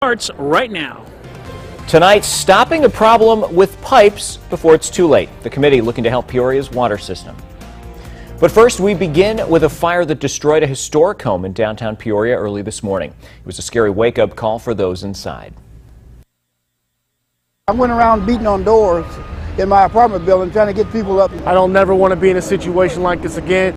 Starts right now. Tonight, stopping a problem with pipes before it's too late. The committee looking to help Peoria's water system. But first, we begin with a fire that destroyed a historic home in downtown Peoria early this morning. It was a scary wake-up call for those inside. I went around beating on doors in my apartment building trying to get people up. I don't never want to be in a situation like this again.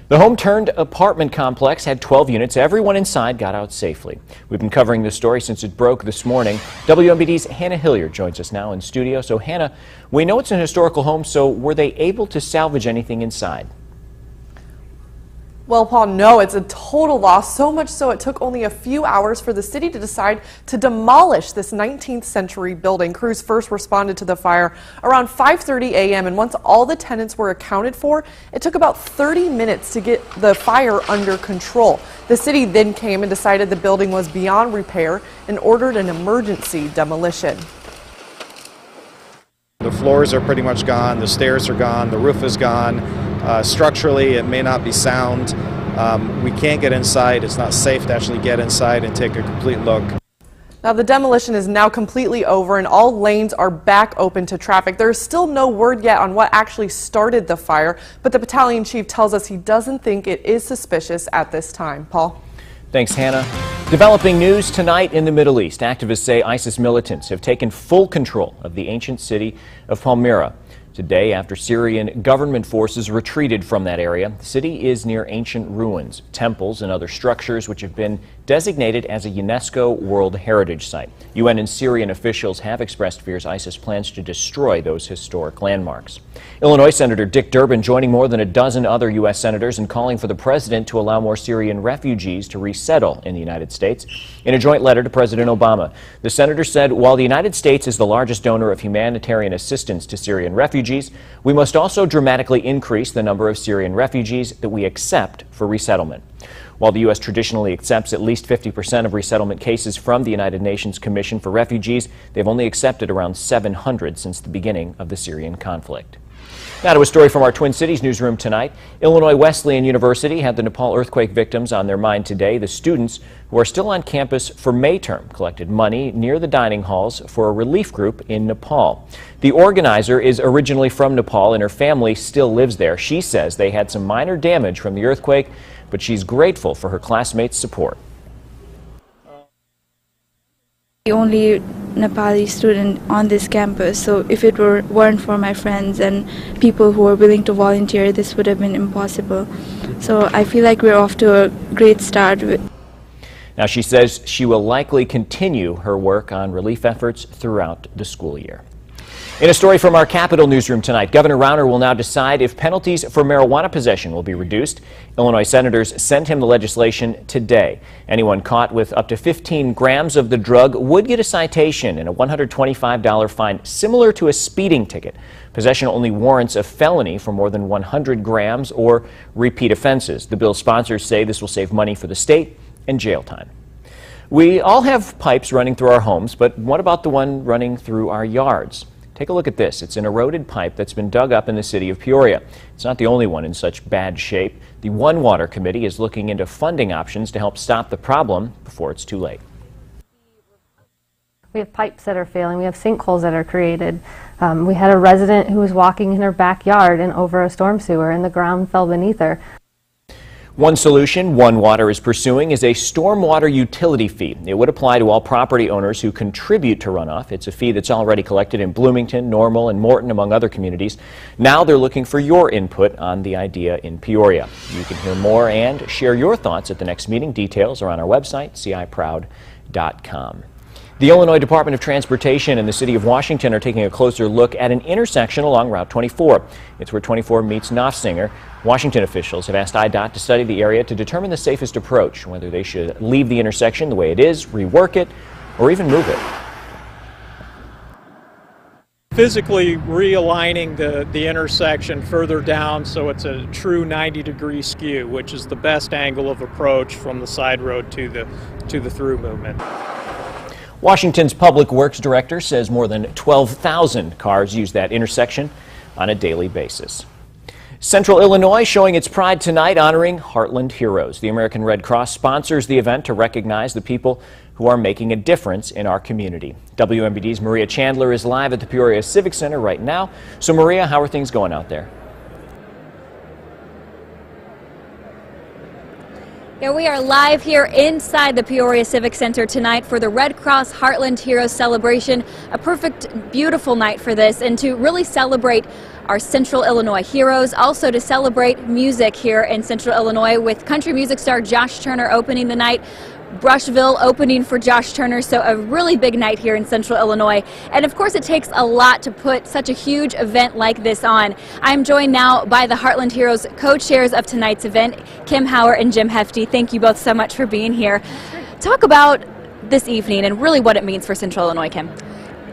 The home-turned apartment complex had 12 units. Everyone inside got out safely. We've been covering this story since it broke this morning. WMBD's Hannah Hilliard joins us now in studio. So Hannah, we know it's an historical home, so were they able to salvage anything inside? Well, Paul, no, it's a total loss, so much so it took only a few hours for the city to decide to demolish this 19th century building. Crews first responded to the fire around 5:30 a.m. and once all the tenants were accounted for, it took about 30 minutes to get the fire under control. The city then came and decided the building was beyond repair and ordered an emergency demolition. The floors are pretty much gone, the stairs are gone, the roof is gone. Structurally, it may not be sound. We can't get inside. It's not safe to actually get inside and take a complete look. Now, the demolition is now completely over and all lanes are back open to traffic. There is still no word yet on what actually started the fire, but the battalion chief tells us he doesn't think it is suspicious at this time. Paul? Thanks, Hannah. Developing news tonight in the Middle East. Activists say ISIS militants have taken full control of the ancient city of Palmyra. Today, after Syrian government forces retreated from that area, the city is near ancient ruins, temples, and other structures which have been designated as a UNESCO World Heritage Site. UN and Syrian officials have expressed fears ISIS plans to destroy those historic landmarks. Illinois Senator Dick Durbin joining more than a dozen other U.S. senators in calling for the president to allow more Syrian refugees to resettle in the United States. In a joint letter to President Obama, the senator said, while the United States is the largest donor of humanitarian assistance to Syrian refugees, we must also dramatically increase the number of Syrian refugees that we accept for resettlement. While the U.S. traditionally accepts at least 50% of resettlement cases from the United Nations Commission for Refugees, they've only accepted around 700 since the beginning of the Syrian conflict. Now to a story from our Twin Cities newsroom tonight. Illinois Wesleyan University had the Nepal earthquake victims on their mind today. The students who are still on campus for May term collected money near the dining halls for a relief group in Nepal. The organizer is originally from Nepal and her family still lives there. She says they had some minor damage from the earthquake, but she's grateful for her classmates' support. The only Nepali student on this campus, so if it weren't for my friends and people who were willing to volunteer, this would have been impossible. So I feel like we're off to a great start. Now she says she will likely continue her work on relief efforts throughout the school year. In a story from our Capitol newsroom tonight, Governor Rauner will now decide if penalties for marijuana possession will be reduced. Illinois senators sent him the legislation today. Anyone caught with up to 15 grams of the drug would get a citation and a $125 fine similar to a speeding ticket. Possession only warrants a felony for more than 100 grams or repeat offenses. The bill's sponsors say this will save money for the state and jail time. We all have pipes running through our homes, but what about the one running through our yards? Take a look at this. It's an eroded pipe that's been dug up in the city of Peoria. It's not the only one in such bad shape. The One Water Committee is looking into funding options to help stop the problem before it's too late. We have pipes that are failing. We have sinkholes that are created. We had a resident who was walking in her backyard and over a storm sewer and the ground fell beneath her. One solution One Water is pursuing is a stormwater utility fee. It would apply to all property owners who contribute to runoff. It's a fee that's already collected in Bloomington, Normal, and Morton, among other communities. Now they're looking for your input on the idea in Peoria. You can hear more and share your thoughts at the next meeting. Details are on our website, ciproud.com. The Illinois Department of Transportation and the City of Washington are taking a closer look at an intersection along Route 24. It's where 24 meets Noffsinger. Washington officials have asked IDOT to study the area to determine the safest approach, whether they should leave the intersection the way it is, rework it, or even move it. Physically realigning the intersection further down so it's a true 90-degree skew, which is the best angle of approach from the side road to the through movement. Washington's Public Works Director says more than 12,000 cars use that intersection on a daily basis. Central Illinois showing its pride tonight honoring Heartland Heroes. The American Red Cross sponsors the event to recognize the people who are making a difference in our community. WMBD's Maria Chandler is live at the Peoria Civic Center right now. So Maria, how are things going out there? Yeah, we are live here inside the Peoria Civic Center tonight for the Red Cross Heartland Heroes celebration. A perfect, beautiful night for this, and to really celebrate our Central Illinois heroes, also to celebrate music here in Central Illinois with country music star Josh Turner opening the night. Brushville opening for Josh Turner, so a really big night here in Central Illinois. And of course it takes a lot to put such a huge event like this on. I'm joined now by the Heartland Heroes co-chairs of tonight's event, Kim Hauer and Jim Hefty. Thank you both so much for being here. Talk about this evening and really what it means for Central Illinois, Kim.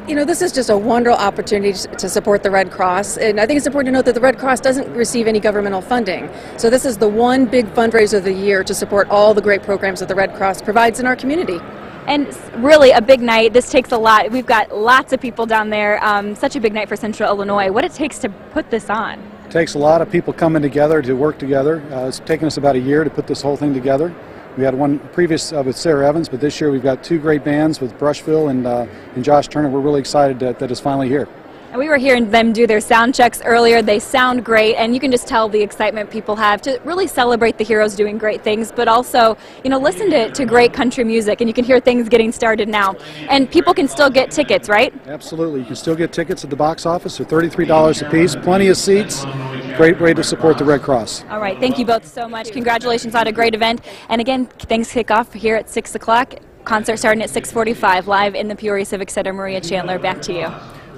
You know, this is just a wonderful opportunity to support the Red Cross, and I think it's important to note that the Red Cross doesn't receive any governmental funding. So this is the one big fundraiser of the year to support all the great programs that the Red Cross provides in our community. And really a big night. This takes a lot. We've got lots of people down there. Such a big night for Central Illinois. What it takes to put this on? It takes a lot of people coming together to work together. It's taken us about a year to put this whole thing together. We had one previous with Sarah Evans, but this year we've got two great bands with Brushville and Josh Turner. We're really excited that it's finally here. And we were hearing them do their sound checks earlier. They sound great, and you can just tell the excitement people have to really celebrate the heroes doing great things, but also, you know, listen to great country music, and you can hear things getting started now. And people can still get tickets, right? Absolutely. You can still get tickets at the box office. They're $33 a piece. Plenty of seats. Great way to support the Red Cross. All right. Thank you both so much. Congratulations on a great event. And again, things kick off here at 6 o'clock. Concert starting at 6:45 live in the Peoria Civic Center. Maria Chandler, back to you.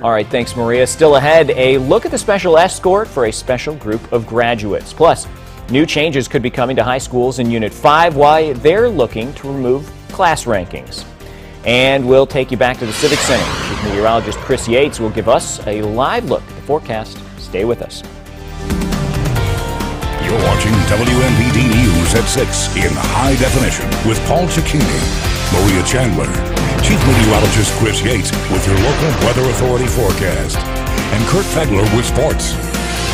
All right, thanks, Maria. Still ahead, a look at the special escort for a special group of graduates. Plus, new changes could be coming to high schools in Unit 5, why they're looking to remove class rankings. And we'll take you back to the Civic Center. Chief Meteorologist Chris Yates will give us a live look at the forecast. Stay with us. You're watching WMBD News at 6 in high definition with Paul Cicchini, Maria Chandler, Chief Meteorologist Chris Yates with your local Weather Authority forecast, and Kurt Fegler with sports.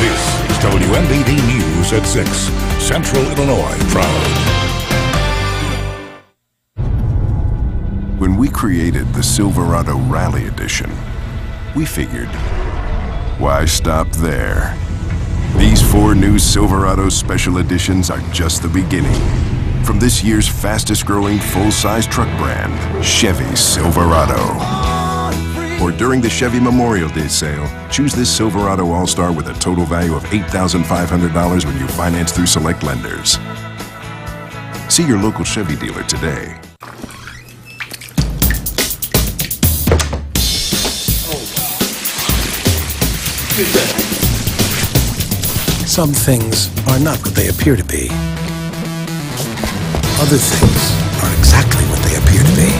This is WMBD News at 6, Central Illinois proud. When we created the Silverado Rally Edition, we figured, why stop there? These 4 new Silverado Special Editions are just the beginning. From this year's fastest growing full-size truck brand, Chevy Silverado. Or during the Chevy Memorial Day sale, choose this Silverado All-Star with a total value of $8,500 when you finance through select lenders. See your local Chevy dealer today. Some things are not what they appear to be. Other things are exactly what they appear to be.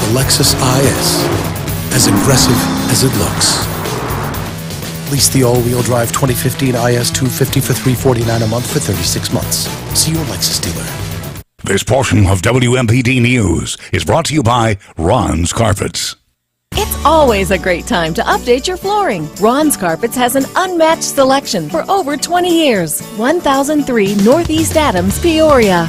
The Lexus IS, as aggressive as it looks. Lease the all-wheel drive 2015 IS 250 for $349 a month for 36 months. See your Lexus dealer. This portion of WMPD News is brought to you by Ron's Carpets. It's always a great time to update your flooring. Ron's Carpets has an unmatched selection for over 20 years. 1003 Northeast Adams, Peoria.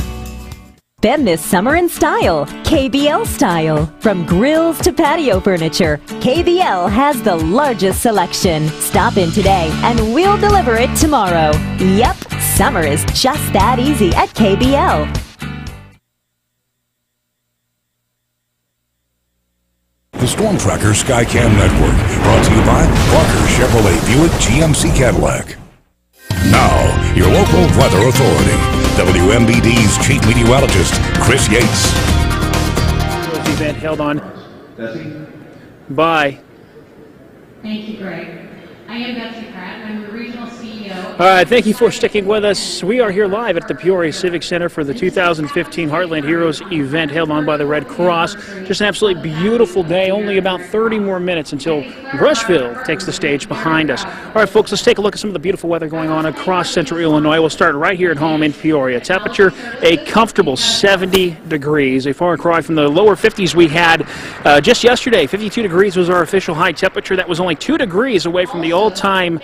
Spend this summer in style, KBL style. From grills to patio furniture, KBL has the largest selection. Stop in today and we'll deliver it tomorrow. Yep, summer is just that easy at KBL. The Storm Tracker Skycam Network, brought to you by Parker Chevrolet Buick GMC Cadillac. Now, your local weather authority, WMBD's Chief Meteorologist, Chris Yates. The event held on by. Thank you, Greg. I am Betsy Pratt. I'm the regional CEO. All right, thank you for sticking with us. We are here live at the Peoria Civic Center for the 2015 Heartland Heroes event held on by the Red Cross. Just an absolutely beautiful day. Only about 30 more minutes until Brushville takes the stage behind us. All right, folks, let's take a look at some of the beautiful weather going on across Central Illinois. We'll start right here at home in Peoria. Temperature, a comfortable 70 degrees. A far cry from the lower 50s we had just yesterday. 52 degrees was our official high temperature. That was only 2 degrees away from the all-time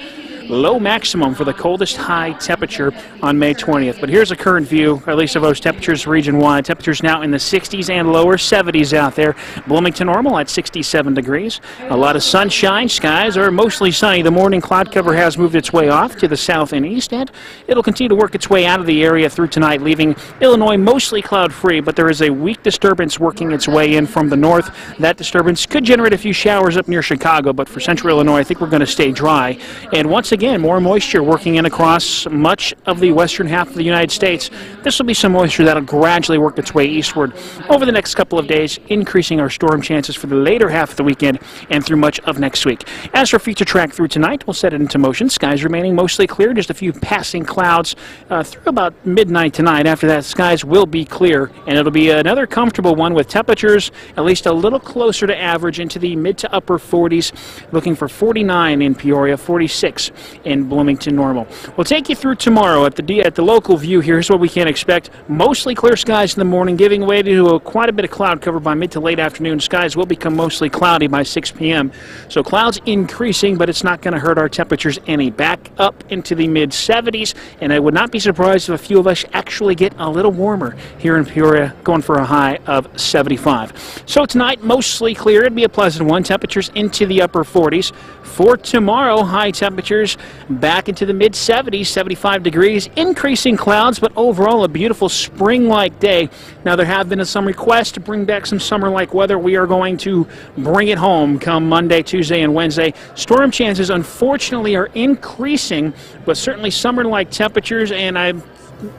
low maximum for the coldest high temperature on May 20th. But here's a current view, at least of those temperatures region-wide. Temperatures now in the 60s and lower 70s out there. Bloomington normal at 67 degrees. A lot of sunshine. Skies are mostly sunny. The morning cloud cover has moved its way off to the south and east, and it'll continue to work its way out of the area through tonight, leaving Illinois mostly cloud-free, but there is a weak disturbance working its way in from the north. That disturbance could generate a few showers up near Chicago, but for central Illinois, I think we're going to stay dry. And once again, more moisture working in across much of the western half of the United States. This will be some moisture that'll gradually work its way eastward over the next couple of days, increasing our storm chances for the later half of the weekend and through much of next week. As for future track through tonight, we'll set it into motion. Skies remaining mostly clear, just a few passing clouds through about midnight tonight. After that, skies will be clear, and it'll be another comfortable one with temperatures at least a little closer to average into the mid to upper 40s, looking for 49 in Peoria, 46 in Bloomington normal. We'll take you through tomorrow at the local view here. Here's what we can expect. Mostly clear skies in the morning, giving way to quite a bit of cloud cover by mid to late afternoon. Skies will become mostly cloudy by 6 p.m. So clouds increasing, but it's not going to hurt our temperatures any. Back up into the mid 70s, and I would not be surprised if a few of us actually get a little warmer here in Peoria, going for a high of 75. So tonight, mostly clear. It'd be a pleasant one. Temperatures into the upper 40s. For tomorrow, high temperatures back into the mid 70s, 75 degrees, increasing clouds, but overall a beautiful spring-like day. Now, there have been some requests to bring back some summer-like weather. We are going to bring it home come Monday, Tuesday, and Wednesday. Storm chances, unfortunately, are increasing, but certainly summer-like temperatures, and I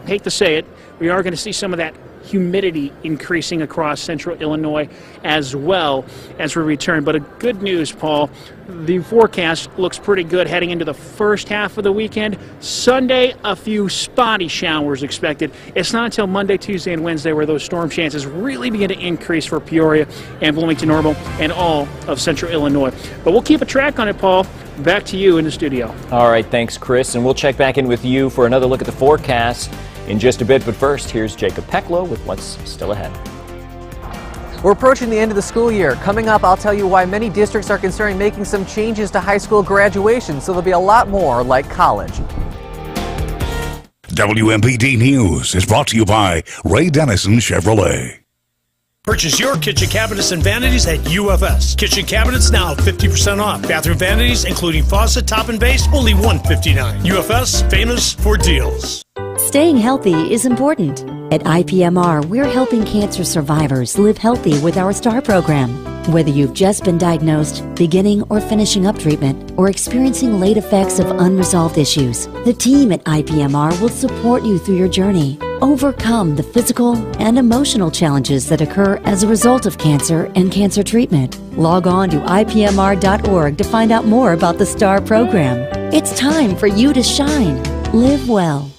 hate to say it, we are going to see some of that humidity increasing across central Illinois as well as we return. But a good news, Paul, the forecast looks pretty good heading into the first half of the weekend. Sunday, a few spotty showers expected. It's not until Monday, Tuesday, and Wednesday where those storm chances really begin to increase for Peoria and Bloomington normal and all of central Illinois. But we'll keep a track on it, Paul. Back to you in the studio. All right, thanks, Chris. And we'll check back in with you for another look at the forecast in just a bit. But first, here's Jacob Peklo with what's still ahead. We're approaching the end of the school year. Coming up, I'll tell you why many districts are considering making some changes to high school graduation, so there'll be a lot more like college. WMPD News is brought to you by Ray Dennison Chevrolet. Purchase your kitchen cabinets and vanities at UFS. Kitchen cabinets now 50% off. Bathroom vanities, including faucet, top and base, only $159. UFS, famous for deals. Staying healthy is important. At IPMR, we're helping cancer survivors live healthy with our STAR program. Whether you've just been diagnosed, beginning or finishing up treatment, or experiencing late effects of unresolved issues, the team at IPMR will support you through your journey. Overcome the physical and emotional challenges that occur as a result of cancer and cancer treatment. Log on to IPMR.org to find out more about the STAR program. It's time for you to shine. Live well.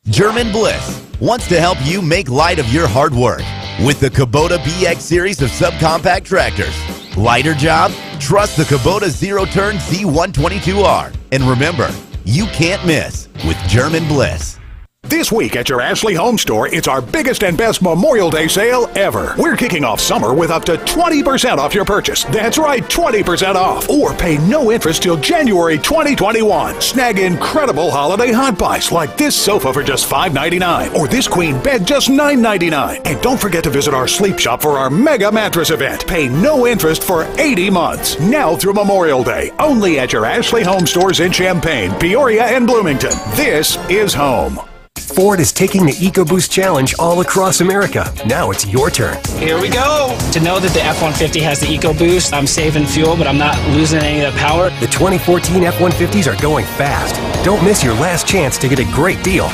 German Bliss wants to help you make light of your hard work with the Kubota BX series of subcompact tractors. Lighter job? Trust the Kubota zero-turn Z122R. And remember, you can't miss with German Bliss. This week at your Ashley Home Store, it's our biggest and best Memorial Day sale ever. We're kicking off summer with up to 20% off your purchase. That's right, 20% off. Or pay no interest till January 2021. Snag incredible holiday hot buys like this sofa for just $5.99 or this queen bed just $9.99. And don't forget to visit our sleep shop for our mega mattress event. Pay no interest for 80 months. Now through Memorial Day, only at your Ashley Home Stores in Champaign, Peoria, and Bloomington. This is home. Ford is taking the EcoBoost Challenge all across America. Now it's your turn. Here we go. To know that the F-150 has the EcoBoost, I'm saving fuel, but I'm not losing any of the power. The 2014 F-150s are going fast. Don't miss your last chance to get a great deal.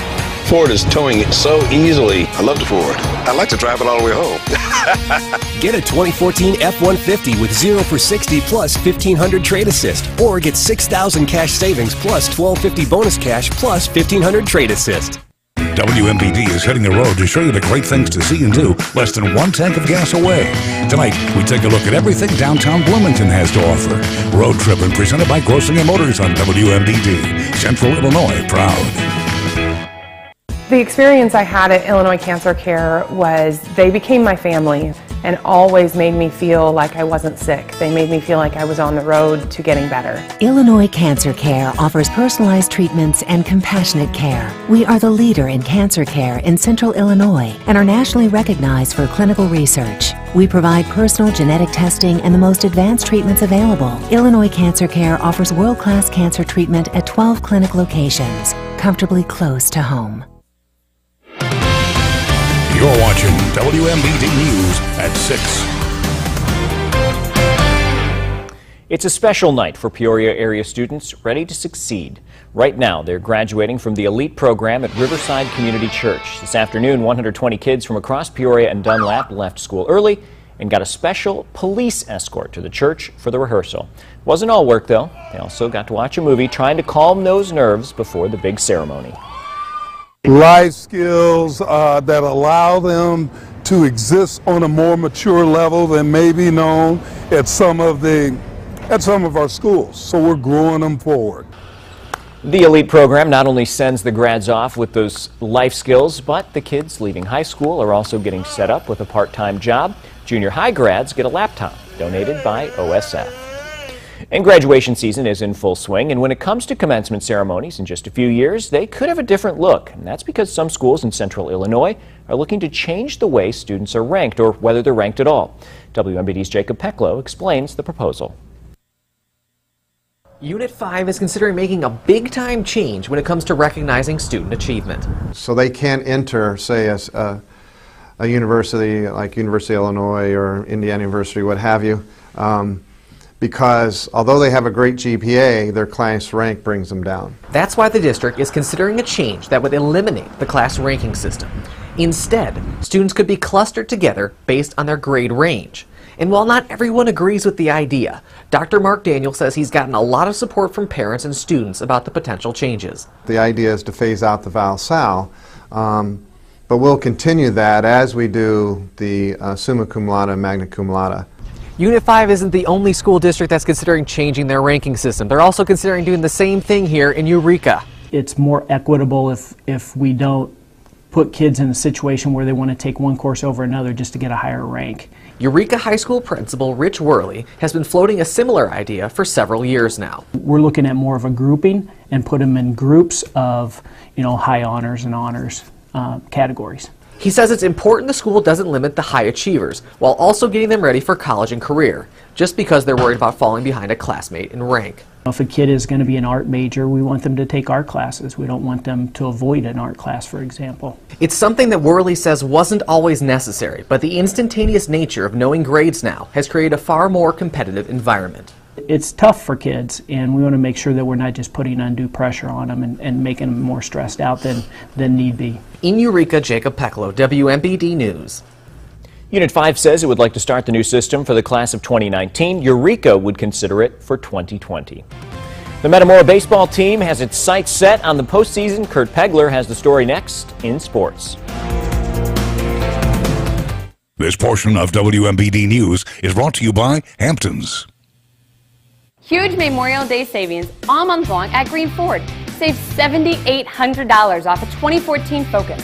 Ford is towing it so easily. I love the Ford. I like to drive it all the way home. Get a 2014 F-150 with 0 for 60 plus 1,500 trade assist. Or get 6,000 cash savings plus 1,250 bonus cash plus 1,500 trade assist. WMPD is hitting the road to show you the great things to see and do less than one tank of gas away. Tonight, we take a look at everything downtown Bloomington has to offer. Road Trippin' presented by Grossinger Motors on WMPD. Central Illinois proud. The experience I had at Illinois Cancer Care was they became my family. and always made me feel like I wasn't sick. They made me feel like I was on the road to getting better. Illinois Cancer Care offers personalized treatments and compassionate care. We are the leader in cancer care in Central Illinois and are nationally recognized for clinical research. We provide personal genetic testing and the most advanced treatments available. Illinois Cancer Care offers world-class cancer treatment at 12 clinic locations, comfortably close to home. You're watching WMBD News at 6. It's a special night for Peoria area students ready to succeed. Right now, they're graduating from the elite program at Riverside Community Church. This afternoon, 120 kids from across Peoria and Dunlap left school early and got a special police escort to the church for the rehearsal. Wasn't all work, though. They also got to watch a movie trying to calm those nerves before the big ceremony. Life skills that allow them to exist on a more mature level than may be known at some of our schools. So we're growing them forward. The elite program not only sends the grads off with those life skills, but the kids leaving high school are also getting set up with a part-time job. Junior high grads get a laptop donated by OSF. And graduation season is in full swing, and when it comes to commencement ceremonies in just a few years, they could have a different look. And that's because some schools in Central Illinois are looking to change the way students are ranked, or whether they're ranked at all. WMBD's Jacob Peklo explains the proposal. Unit 5 is considering making a big-time change when it comes to recognizing student achievement. So they can't enter, say, a university like University of Illinois or Indiana University, what have you, because although they have a great GPA, their class rank brings them down. That's why the district is considering a change that would eliminate the class ranking system. Instead, students could be clustered together based on their grade range. And while not everyone agrees with the idea, Dr. Mark Daniel says he's gotten a lot of support from parents and students about the potential changes. The idea is to phase out the Val Sal, but we'll continue that as we do the summa cum laude and magna cum laude. Unit 5 isn't the only school district that's considering changing their ranking system. They're also considering doing the same thing here in Eureka. It's more equitable if we don't put kids in a situation where they want to take one course over another just to get a higher rank. Eureka High School Principal Rich Worley has been floating a similar idea for several years now. We're looking at more of a grouping and put them in groups of, high honors and honors categories. He says it's important the school doesn't limit the high achievers while also getting them ready for college and career, just because they're worried about falling behind a classmate in rank. If a kid is going to be an art major, we want them to take art classes. We don't want them to avoid an art class, for example. It's something that Worley says wasn't always necessary, but the instantaneous nature of knowing grades now has created a far more competitive environment. It's tough for kids, and we want to make sure that we're not just putting undue pressure on them and making them more stressed out than need be. In Eureka, Jacob Peklo, WMBD News. Unit 5 says it would like to start the new system for the class of 2019. Eureka would consider it for 2020. The Metamora baseball team has its sights set on the postseason. Kurt Pegler has the story next in sports. This portion of WMBD News is brought to you by Hamptons. Huge Memorial Day savings all month long at Green Ford. Save $7,800 off a 2014 Focus,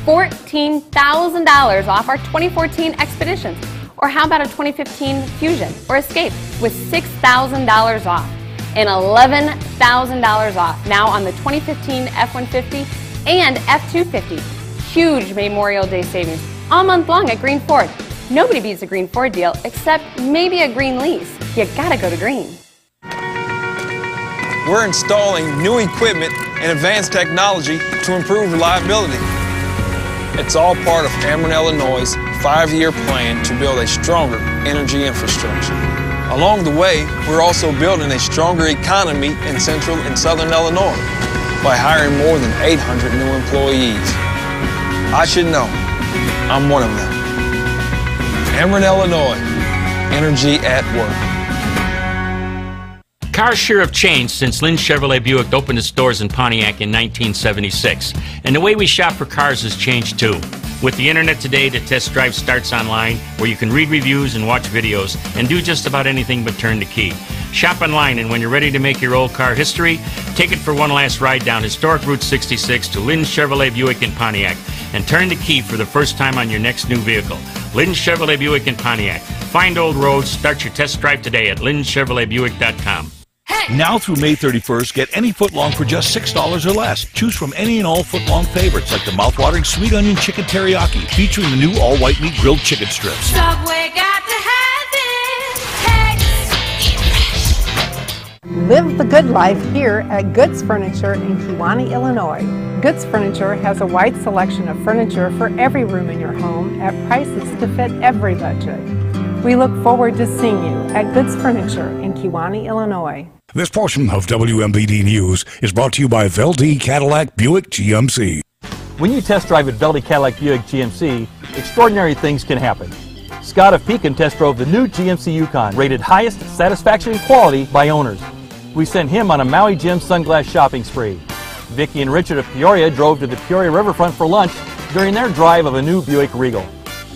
$14,000 off our 2014 Expeditions, or how about a 2015 Fusion or Escape with $6,000 off and $11,000 off now on the 2015 F-150 and F-250. Huge Memorial Day savings all month long at Green Ford. Nobody beats a Green Ford deal except maybe a Green lease. You gotta go to Green. We're installing new equipment and advanced technology to improve reliability. It's all part of Ameren Illinois' 5-year plan to build a stronger energy infrastructure. Along the way, we're also building a stronger economy in Central and Southern Illinois by hiring more than 800 new employees. I should know. I'm one of them. Ameren Illinois, energy at work. Cars sure have changed since Lynn Chevrolet Buick opened its doors in Pontiac in 1976. And the way we shop for cars has changed too. With the internet today, the test drive starts online, where you can read reviews and watch videos and do just about anything but turn the key. Shop online, and when you're ready to make your old car history, take it for one last ride down historic Route 66 to Lynn Chevrolet Buick in Pontiac and turn the key for the first time on your next new vehicle. Lynn Chevrolet Buick in Pontiac. Find old roads. Start your test drive today at lynnchevroletbuick.com. Now through May 31st, get any footlong for just $6 or less. Choose from any and all footlong favorites like the mouthwatering sweet onion chicken teriyaki, featuring the new all-white meat grilled chicken strips. Subway got to have it. Live the good life here at Goods Furniture in Kewanee, Illinois. Goods Furniture has a wide selection of furniture for every room in your home at prices to fit every budget. We look forward to seeing you at Goods Furniture in Kewanee, Illinois. This portion of WMBD News is brought to you by Veldee Cadillac Buick GMC. When you test drive at Veldee Cadillac Buick GMC, extraordinary things can happen. Scott of Pekin test drove the new GMC Yukon, rated highest satisfaction and quality by owners. We sent him on a Maui Jim sunglass shopping spree. Vicki and Richard of Peoria drove to the Peoria Riverfront for lunch during their drive of a new Buick Regal.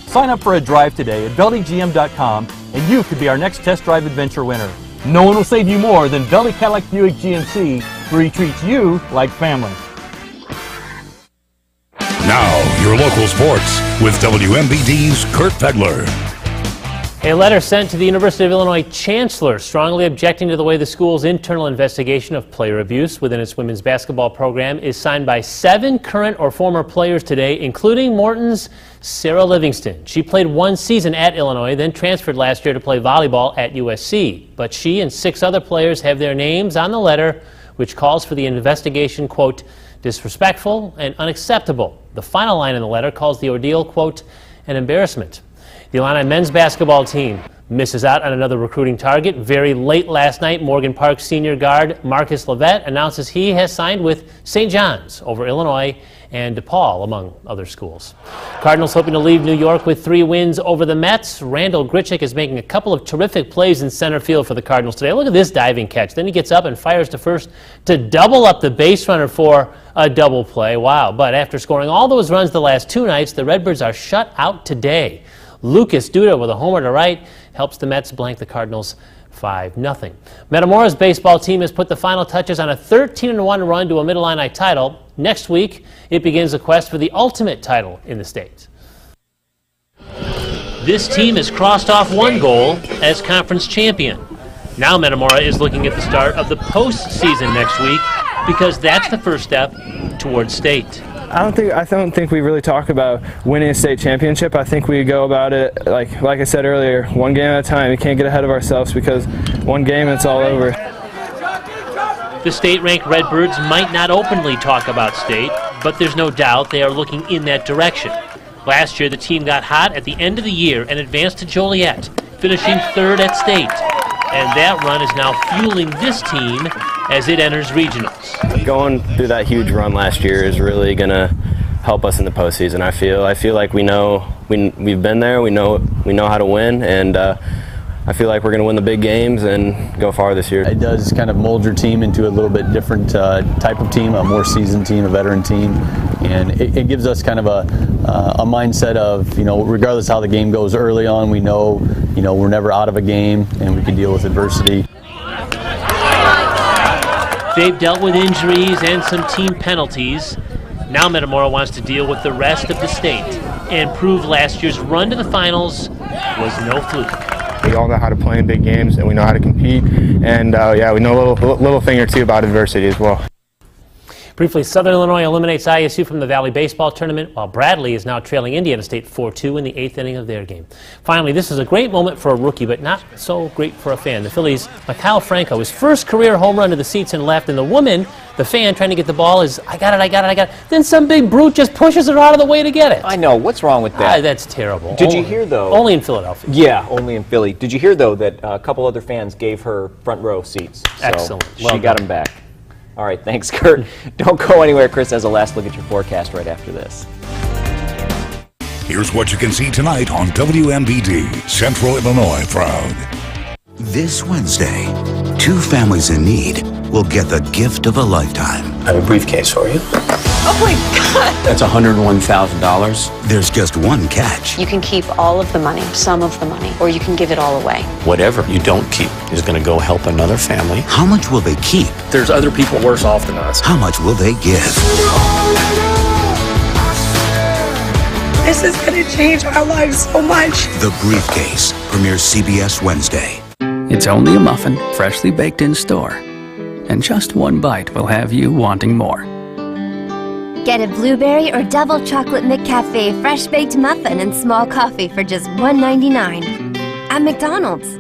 Sign up for a drive today at VeldeeGM.com and you could be our next test drive adventure winner. No one will save you more than Veldee Cadillac Buick GMC, where he treats you like family. Now, your local sports with WMBD's Kurt Fegler. A letter sent to the University of Illinois Chancellor strongly objecting to the way the school's internal investigation of player abuse within its women's basketball program is signed by 7 current or former players today, including Morton's Sarah Livingston. She played 1 season at Illinois, then transferred last year to play volleyball at USC. But she and 6 other players have their names on the letter, which calls for the investigation, quote, disrespectful and unacceptable. The final line in the letter calls the ordeal, quote, an embarrassment. The Illini men's basketball team misses out on another recruiting target. Very late last night, Morgan Park senior guard Marcus Levet announces he has signed with St. John's over Illinois and DePaul, among other schools. Cardinals hoping to leave New York with 3 wins over the Mets. Randall Grichuk is making a couple of terrific plays in center field for the Cardinals today. Look at this diving catch. Then he gets up and fires to first to double up the base runner for a double play. Wow. But after scoring all those runs the last 2 nights, the Redbirds are shut out today. Lucas Duda with a homer to right helps the Mets blank the Cardinals 5-0. Metamora's baseball team has put the final touches on a 13-1 run to a Mid-Illini title. Next week, it begins a quest for the ultimate title in the state. This team has crossed off 1 goal as conference champion. Now Metamora is looking at the start of the postseason next week because that's the first step towards state. I don't think we really talk about winning a state championship. I think we go about it like I said earlier, 1 game at a time. We can't get ahead of ourselves because 1 game and it's all over. The state-ranked Redbirds might not openly talk about state, but there's no doubt they are looking in that direction. Last year, the team got hot at the end of the year and advanced to Joliet, finishing 3rd at state. And that run is now fueling this team as it enters regionals. Going through that huge run last year is really going to help us in the postseason. I feel like we know we've been there. We know how to win, and I feel like we're going to win the big games and go far this year. It does kind of mold your team into a little bit different type of team, a more seasoned team, a veteran team, and it gives us kind of a mindset of, regardless how the game goes early on, we know, we're never out of a game and we can deal with adversity. They've dealt with injuries and some team penalties. Now Metamora wants to deal with the rest of the state and prove last year's run to the finals was no fluke. We all know how to play in big games and we know how to compete, and we know a little thing or two about adversity as well. Briefly, Southern Illinois eliminates ISU from the Valley Baseball Tournament, while Bradley is now trailing Indiana State 4-2 in the 8th inning of their game. Finally, this is a great moment for a rookie, but not so great for a fan. The Phillies, Mikhail Franco, his first career home run to the seats and left, and the woman, the fan trying to get the ball, is, I got it. Then some big brute just pushes her out of the way to get it. I know. What's wrong with that? That's terrible. Did you hear, though? Only in Philadelphia. Yeah, only in Philly. Did you hear, though, that a couple other fans gave her front row seats? So excellent. She got them back. All right, thanks, Kurt. Don't go anywhere. Chris has a last look at your forecast right after this. Here's what you can see tonight on WMBD, Central Illinois Proud. This Wednesday, 2 families in need will get the gift of a lifetime. I have a briefcase for you. Oh my God! That's $101,000. There's just one catch. You can keep all of the money, some of the money, or you can give it all away. Whatever you don't keep is going to go help another family. How much will they keep? There's other people worse off than us. How much will they give? This is going to change our lives so much. The Briefcase premieres CBS Wednesday. It's only a muffin, freshly baked in store. And just one bite will have you wanting more. Get a blueberry or double chocolate McCafe fresh baked muffin and small coffee for just $1.99 at McDonald's.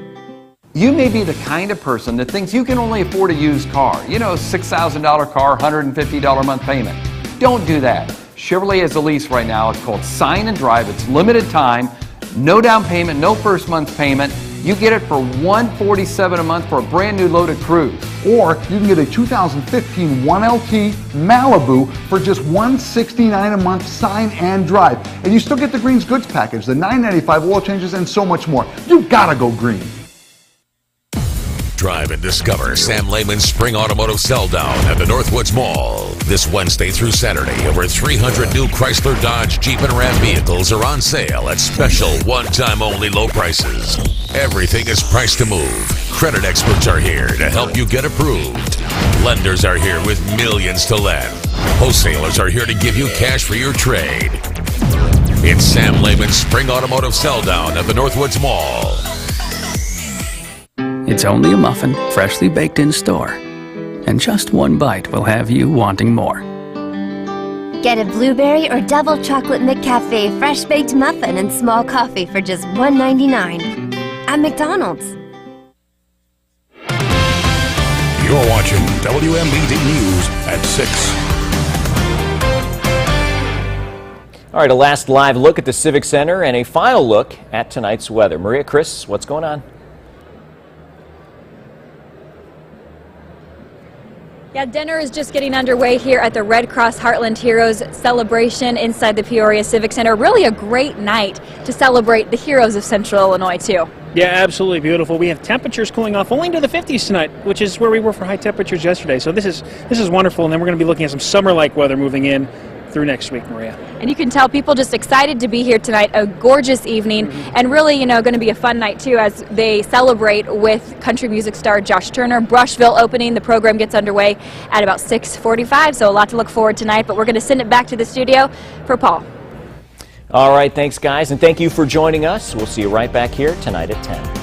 You may be the kind of person that thinks you can only afford a used car. You know, $6,000 car, $150 a month payment. Don't do that. Chevrolet has a lease right now. It's called Sign and Drive. It's limited time, no down payment, no first month's payment. You get it for $147 a month for a brand new loaded Cruze. Or you can get a 2015 1LT Malibu for just $169 a month, Sign and Drive. And you still get the Green's Goods package, the $9.95 oil changes, and so much more. You gotta go green. Drive and discover Sam Lehman's Spring Automotive Sell-Down at the Northwoods Mall. This Wednesday through Saturday, over 300 new Chrysler, Dodge, Jeep, and Ram vehicles are on sale at special one-time only low prices. Everything is priced to move. Credit experts are here to help you get approved. Lenders are here with millions to lend. Wholesalers are here to give you cash for your trade. It's Sam Lehman's Spring Automotive Sell-Down at the Northwoods Mall. It's only a muffin, freshly baked in store. And just one bite will have you wanting more. Get a blueberry or double chocolate McCafe fresh baked muffin and small coffee for just $1.99 at McDonald's. You're watching WMBD News at 6. All right, a last live look at the Civic Center and a final look at tonight's weather. Maria, Chris, what's going on? Yeah, dinner is just getting underway here at the Red Cross Heartland Heroes celebration inside the Peoria Civic Center. Really a great night to celebrate the heroes of Central Illinois, too. Yeah, absolutely beautiful. We have temperatures cooling off only into the 50s tonight, which is where we were for high temperatures yesterday. So this is wonderful, and then we're going to be looking at some summer-like weather moving in through next week, Maria. And you can tell people just excited to be here tonight. A gorgeous evening, and really, you know, going to be a fun night too as they celebrate with country music star Josh Turner. Brushville opening. The program gets underway at about 6:45, so a lot to look forward to tonight. But we're going to send it back to the studio for Paul. All right, thanks guys, and thank you for joining us. We'll see you right back here tonight at 10.